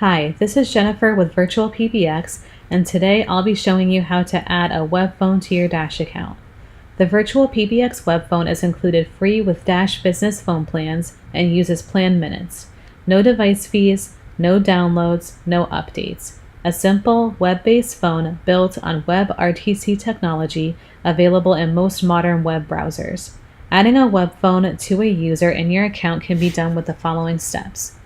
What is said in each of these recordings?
Hi, this is Jennifer with VirtualPBX, and today I'll be showing you how to add a web phone to your Dash account. The VirtualPBX web phone is included free with Dash business phone plans and uses planned minutes. No device fees, no downloads, no updates. A simple, web-based phone built on WebRTC technology available in most modern web browsers. Adding a web phone to a user in your account can be done with the following steps.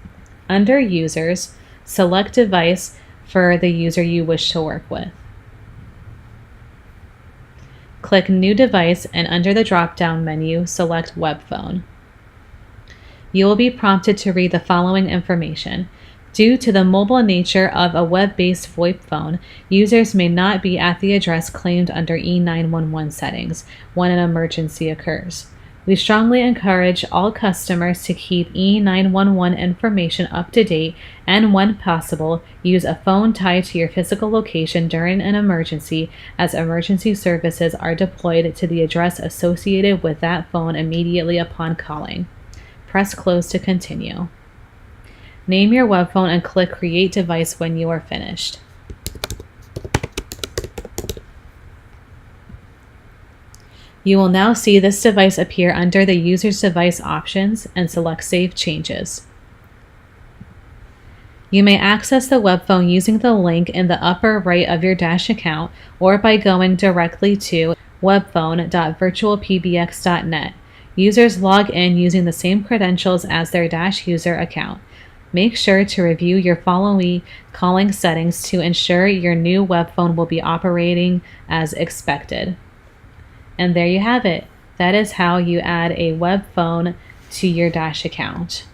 Under Users, select device for the user you wish to work with. Click New Device and under the drop-down menu, select Web Phone. You will be prompted to read the following information. Due to the mobile nature of a web-based VoIP phone, users may not be at the address claimed under E911 settings when an emergency occurs. We strongly encourage all customers to keep E911 information up to date and, when possible, use a phone tied to your physical location during an emergency, as emergency services are deployed to the address associated with that phone immediately upon calling. Press Close to continue. Name your web phone and click Create Device when you are finished. You will now see this device appear under the User's Device options and select Save Changes. You may access the web phone using the link in the upper right of your Dash account or by going directly to webphone.virtualpbx.net. Users log in using the same credentials as their Dash user account. Make sure to review your following calling settings to ensure your new web phone will be operating as expected. And there you have it. That is how you add a web phone to your Dash account.